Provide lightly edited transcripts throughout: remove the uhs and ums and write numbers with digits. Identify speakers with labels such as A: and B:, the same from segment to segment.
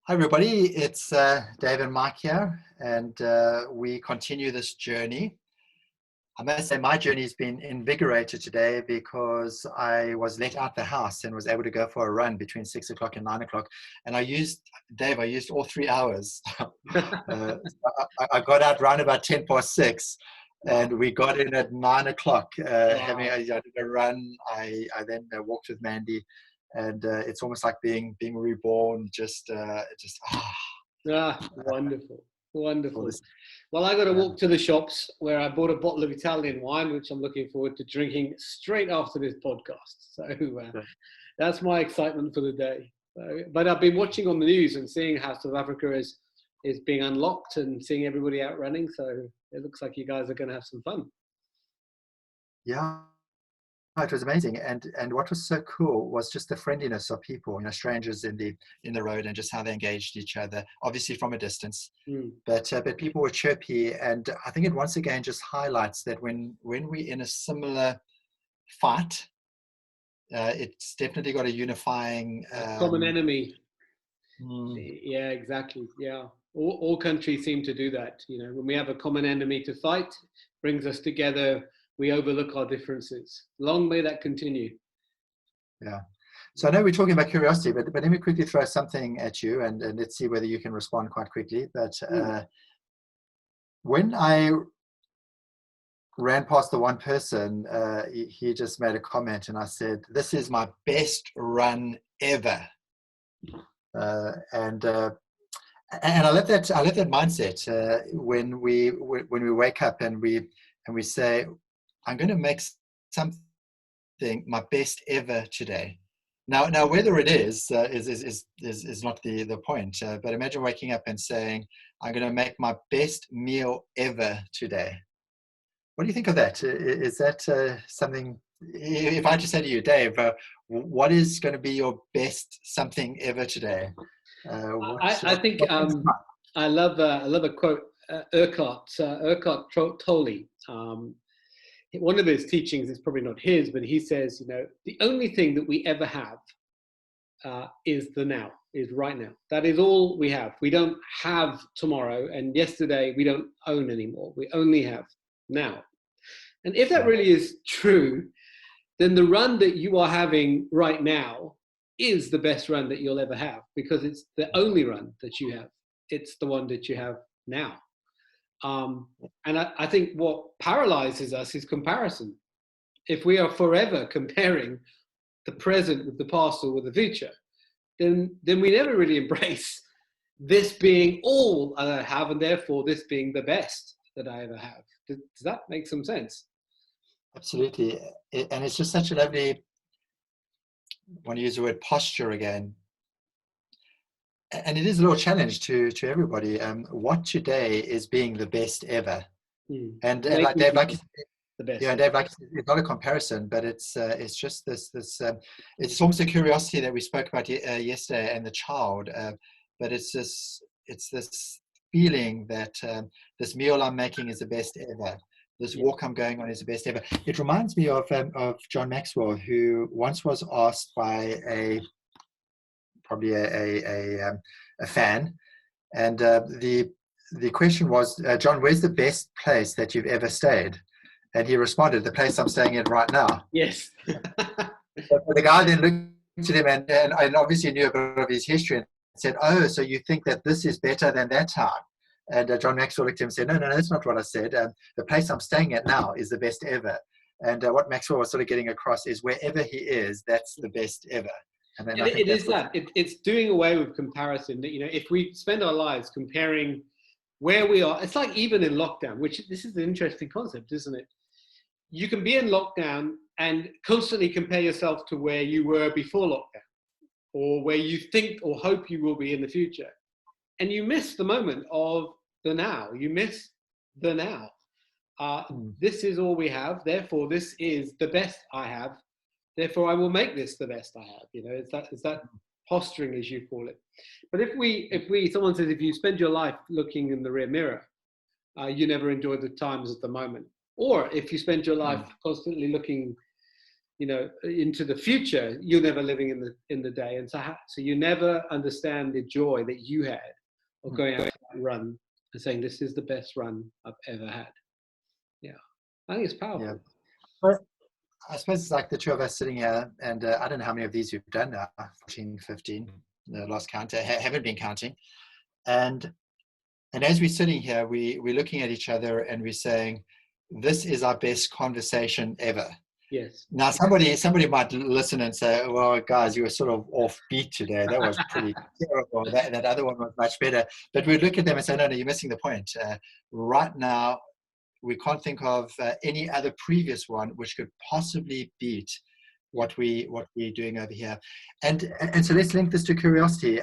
A: Hi, everybody. It's Dave and Mike here, and we continue this journey. I must say my journey has been invigorated today because I was let out the house and was able to go for a run between 6 o'clock and 9 o'clock. And I used all 3 hours. I got out around about 10 past 6, and we got in at 9 o'clock.
B: Wow.
A: I did a run. I then walked with Mandy. And it's almost like being reborn.
B: Wonderful, wonderful.
A: This,
B: Well, I got to walk to the shops where I bought a bottle of Italian wine, which I'm looking forward to drinking straight after this podcast. So that's my excitement for the day. But I've been watching on the news and seeing how South Africa is being unlocked and seeing everybody out running. So it looks like you guys are going to have some fun.
A: Yeah. It was amazing, and what was so cool was just the friendliness of people, strangers in the road, and just how they engaged each other, obviously from a distance. But people were chirpy, and I think it once again just highlights that when we're in a similar fight, it's definitely got a unifying
B: common enemy. Yeah, exactly. Yeah, all countries seem to do that. When we have a common enemy to fight, brings us together. We overlook our differences. Long may that continue.
A: Yeah. So I know we're talking about curiosity, but let me quickly throw something at you, and let's see whether you can respond quite quickly. But when I ran past the one person, he just made a comment, and I said, "This is my best run ever." And I love that mindset when we wake up and we say, I'm going to make something my best ever today. Now, whether it is not the point. But imagine waking up and saying, I'm going to make my best meal ever today. What do you think of that? Is that something? If I just say to you, Dave, what is going to be your best something ever today?
B: I think I love a quote. Eckhart Tolle. One of his teachings is probably not his, but he says, the only thing that we ever have is the now, is right now. That is all we have. We don't have tomorrow, and yesterday we don't own anymore. We only have now. And if that really is true, then the run that you are having right now is the best run that you'll ever have, because it's the only run that you have. It's the one that you have now. And I think what paralyzes us is comparison. If we are forever comparing the present with the past or with the future, then we never really embrace this being all I have, and therefore this being the best that I ever have. Does that make some sense?
A: Absolutely. And it's just such a lovely, I want to use the word posture again. And it is a little challenge to everybody. What today is being the best ever? And like Dave, like
B: the best.
A: Yeah, Dave, like it's not a comparison, but it's just this it's almost a curiosity that we spoke about yesterday, and the child. But it's this feeling that this meal I'm making is the best ever. This walk I'm going on is the best ever. It reminds me of John Maxwell, who once was asked by probably a fan, and the question was, John, where's the best place that you've ever stayed? And he responded, the place I'm staying in right now.
B: Yes.
A: So the guy then looked at him and obviously knew a bit of his history and said, oh, so you think that this is better than that time? And John Maxwell looked at him and said, no, that's not what I said. The place I'm staying at now is the best ever. And what Maxwell was sort of getting across is wherever he is, that's the best ever. And then
B: it is that. It's doing away with comparison. That, if we spend our lives comparing where we are, it's like even in lockdown, which this is an interesting concept, isn't it? You can be in lockdown and constantly compare yourself to where you were before lockdown, or where you think or hope you will be in the future. And you miss the moment of the now. You miss the now. This is all we have. Therefore, this is the best I have. Therefore, I will make this the best I have. It's that posturing, as you call it. But if someone says, if you spend your life looking in the rear mirror, you never enjoy the times at the moment. Or if you spend your life constantly looking into the future, you're never living in the day, and so you never understand the joy that you had of going out for that run and saying, "This is the best run I've ever had." Yeah, I think it's powerful.
A: Yeah. But I suppose it's like the two of us sitting here, and I don't know how many of these we've done now, 14, 15, lost count, haven't been counting. And as we're sitting here, we're looking at each other and we're saying, this is our best conversation ever.
B: Yes.
A: Now, somebody might listen and say, well, guys, you were sort of off beat today. That was pretty terrible. That other one was much better. But we'd look at them and say, no, you're missing the point. Right now, we can't think of any other previous one which could possibly beat what we're doing over here. And so let's link this to curiosity.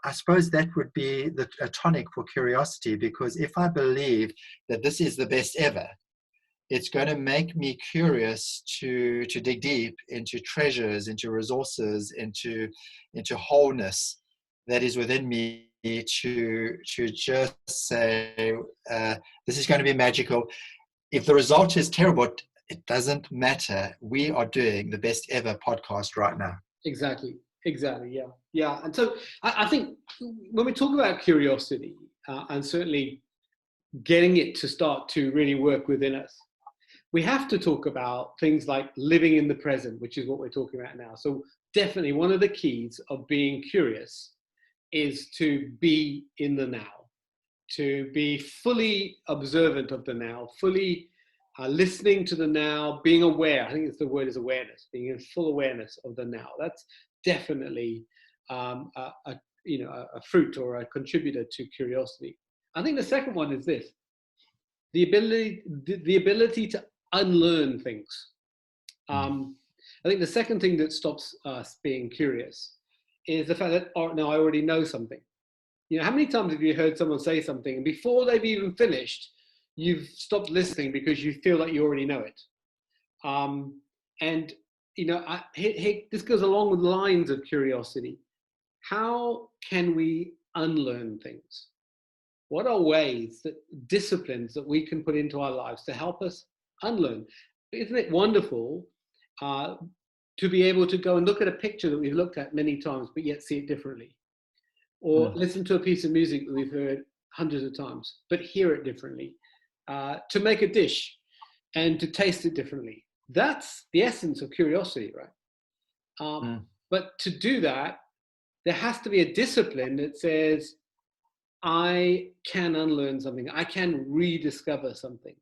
A: I suppose that would be a tonic for curiosity, because if I believe that this is the best ever, it's going to make me curious to dig deep into treasures, into resources, into wholeness that is within me, to just say, this is going to be magical. If the result is terrible, it doesn't matter. We are doing the best ever podcast right now.
B: Exactly. Yeah. And so I think when we talk about curiosity, and certainly getting it to start to really work within us, we have to talk about things like living in the present, which is what we're talking about now. So definitely one of the keys of being curious is to be in the now, to be fully observant of the now, fully listening to the now, being aware. I think the word is awareness, being in full awareness of the now. That's definitely a fruit or a contributor to curiosity. I think the second one is this: the ability to unlearn things. I think the second thing that stops us being curious is the fact that, oh, no, I already know something. How many times have you heard someone say something and before they've even finished, you've stopped listening because you feel like you already know it? This goes along with lines of curiosity. How can we unlearn things? What are disciplines that we can put into our lives to help us unlearn? Isn't it wonderful to be able to go and look at a picture that we've looked at many times, but yet see it differently? Or listen to a piece of music that we've heard hundreds of times, but hear it differently. To make a dish and to taste it differently. That's the essence of curiosity, right? But to do that, there has to be a discipline that says, I can unlearn something. I can rediscover something.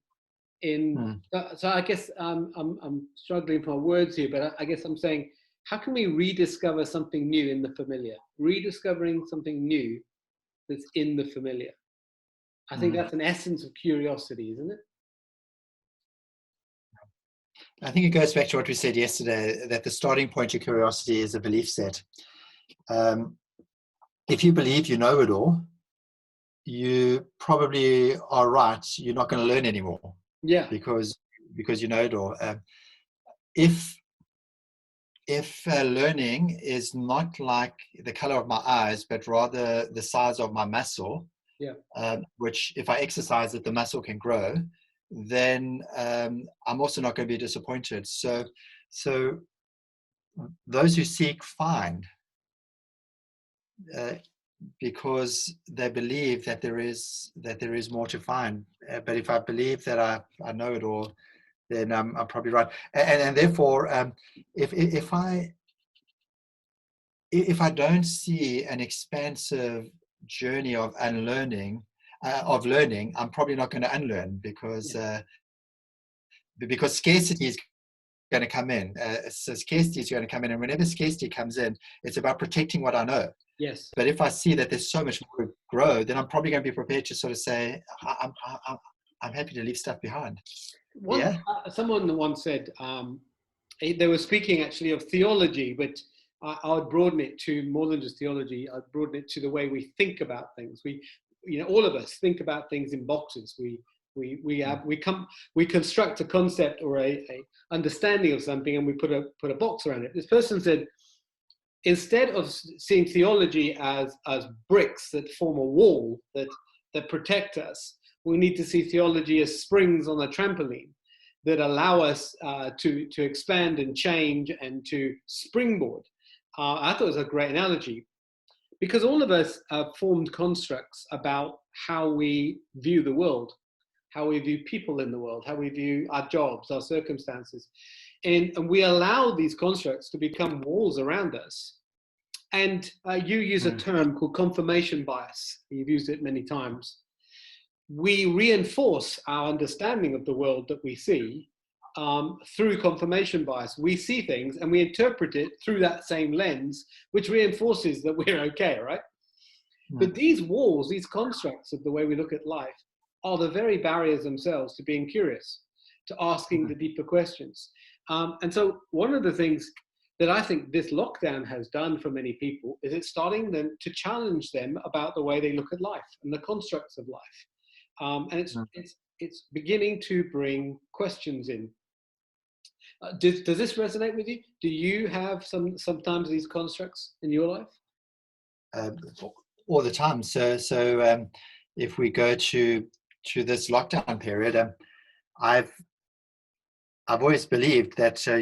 B: So I guess I'm struggling for my words here, but I guess I'm saying, how can we rediscover something new in the familiar? Rediscovering something new that's in the familiar. I think that's an essence of curiosity, isn't it?
A: I think it goes back to what we said yesterday, that the starting point of curiosity is a belief set. If you believe you know it all, you probably are right. You're not going to learn anymore.
B: Yeah.
A: Because you know it all. If learning is not like the color of my eyes, but rather the size of my muscle, which if I exercise it, the muscle can grow, then I'm also not going to be disappointed. So those who seek find, because they believe that there is more to find. But if I believe that I know it all, then I'm probably right. And therefore, if I don't see an expansive journey of unlearning, of learning, I'm probably not going to unlearn, because scarcity is going to come in. So scarcity is going to come in, and whenever scarcity comes in, it's about protecting what I know.
B: Yes.
A: But if I see that there's so much more to grow, then I'm probably going to be prepared to sort of say, I'm happy to leave stuff behind.
B: Someone once said, they were speaking actually of theology, but I would broaden it to more than just theology. I'd broaden it to the way we think about things. All of us think about things in boxes. We construct a concept or a understanding of something, and we put a box around it. This person said, instead of seeing theology as bricks that form a wall that protect us, we need to see theology as springs on a trampoline. that allow us to expand and change and to springboard. I thought it was a great analogy, because all of us have formed constructs about how we view the world, how we view people in the world, how we view our jobs, our circumstances. And we allow these constructs to become walls around us. And you use a term called confirmation bias. You've used it many times. We reinforce our understanding of the world that we see through confirmation bias. We see things and we interpret it through that same lens, which reinforces that we're okay, right? But these walls, these constructs of the way we look at life, are the very barriers themselves to being curious, to asking the deeper questions. And so one of the things that I think this lockdown has done for many people is it's starting them to challenge them about the way they look at life and the constructs of life. And it's beginning to bring questions in. Does this resonate with you? Do you have sometimes these constructs in your life?
A: All the time. So if we go to this lockdown period, I've always believed that for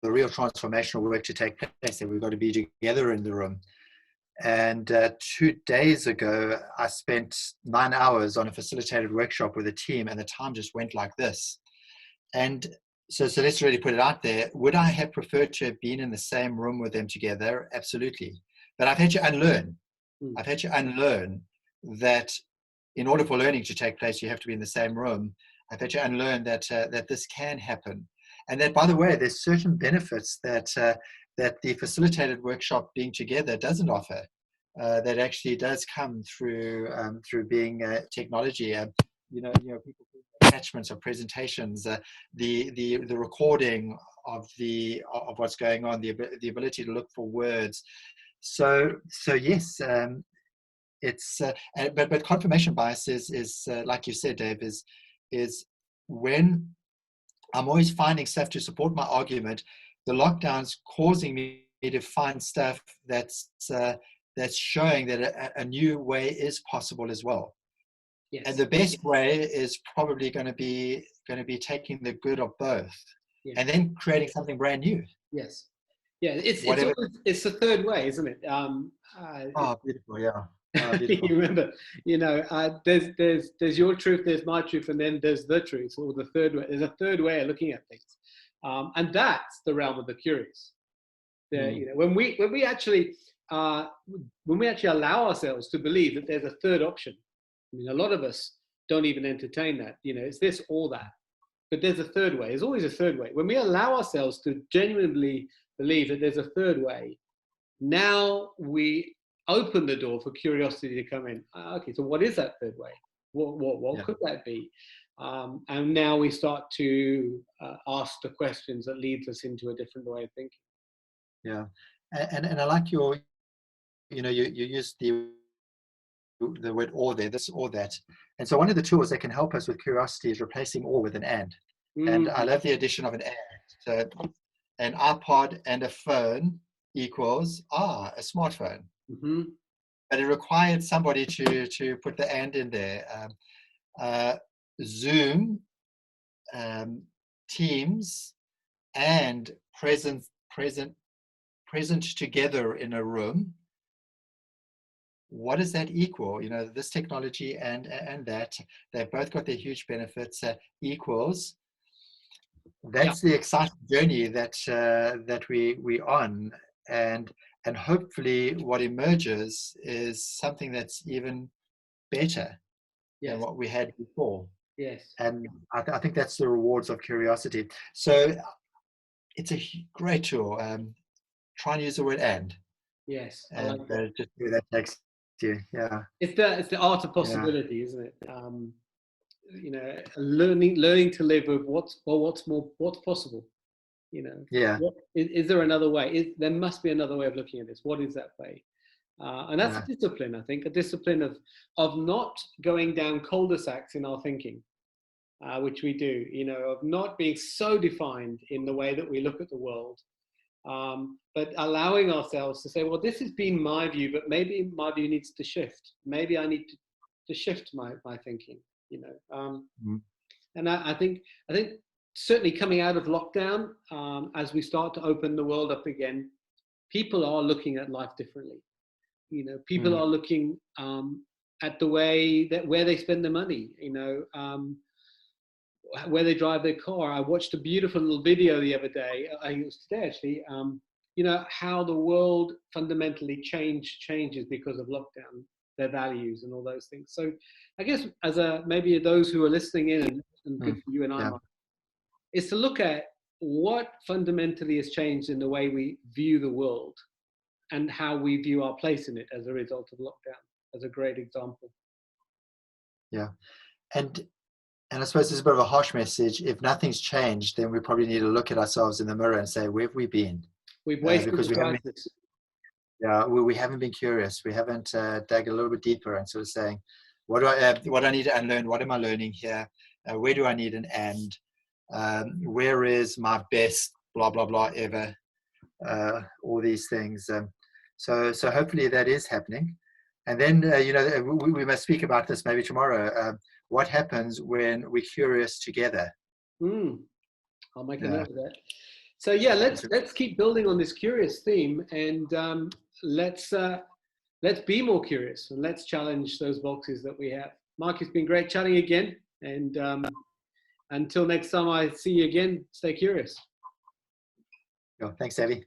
A: the real transformational work to take place, that we've got to be together in the room. And 2 days ago, I spent 9 hours on a facilitated workshop with a team, and the time just went like this. And so let's really put it out there. Would I have preferred to have been in the same room with them together? Absolutely. But I've had to unlearn. I've had to unlearn that in order for learning to take place, you have to be in the same room. I've had to unlearn that this can happen. And that, by the way, there's certain benefits that the facilitated workshop being together doesn't offer. That actually does come through being technology. People attachments of presentations, the recording of what's going on, the ability to look for words. So yes, it's but confirmation bias is like you said, Dave, is when I'm always finding stuff to support my argument. The lockdown's causing me to find stuff that's showing that a new way is possible as well. Yes. And the best way is probably going to be taking the good of both, and then creating something brand new.
B: Yes. Yeah, it's the third way, isn't it?
A: Beautiful, yeah. Beautiful.
B: You remember, there's your truth, there's my truth, and then there's the truth, or the third way. There's a third way of looking at things, and that's the realm of the curious. When we actually allow ourselves to believe that there's a third option. I mean, a lot of us don't even entertain that. It's this or that. But there's a third way. There's always a third way. When we allow ourselves to genuinely believe that there's a third way, now we open the door for curiosity to come in. Okay, so what is that third way? What could that be? And now we start to ask the questions that leads us into a different way of thinking.
A: Yeah, and I like you use the word or there, this or that. And so one of the tools that can help us with curiosity is replacing or with an and. And I love the addition of an and. So an iPod and a phone equals a smartphone.
B: Mm-hmm.
A: But it required somebody to put the and in there. Zoom, Teams, and present together in a room. What does that equal? This technology and that, they've both got their huge benefits. Equals. That's the exciting journey that we're on, and hopefully what emerges is something that's even better than what we had before.
B: Yes.
A: And I think that's the rewards of curiosity. So it's a great tool. Try and use the word and.
B: Yes.
A: And just do that takes you. Yeah.
B: It's the art of possibility, isn't it? Learning to live with what's possible. Is there another way? There must be another way of looking at this. What is that way? And that's a discipline, I think, a discipline of not going down cul-de-sacs in our thinking, which we do, of not being so defined in the way that we look at the world, but allowing ourselves to say, well, this has been my view, but maybe my view needs to shift. Maybe I need to shift my thinking, And I think certainly coming out of lockdown, as we start to open the world up again, people are looking at life differently. You know, people are looking at the way that where they spend their money. You know, where they drive their car. I watched a beautiful little video the other day. I think it was today actually. You know, how the world fundamentally changes because of lockdown, their values and all those things. So I guess as maybe those who are listening in, and good for you and I, Mark, is to look at what fundamentally has changed in the way we view the world and how we view our place in it as a result of lockdown, as a great example.
A: Yeah. And I suppose this is a bit of a harsh message. If nothing's changed, then we probably need to look at ourselves in the mirror and say, where have we been?
B: We've wasted
A: because
B: the crisis.
A: We haven't been curious. We haven't dug a little bit deeper and sort of saying, what do I need to unlearn? What am I learning here? Where do I need an end? Where is my best blah blah blah ever? All these things. So hopefully that is happening. And then you know, we must speak about this maybe tomorrow. What happens when we're curious together?
B: I'll make a note of that. So yeah, let's keep building on this curious theme, and let's be more curious, and let's challenge those boxes that we have. Mark, it's been great chatting again, and until next time I see you again, stay curious.
A: Thanks, Ivey.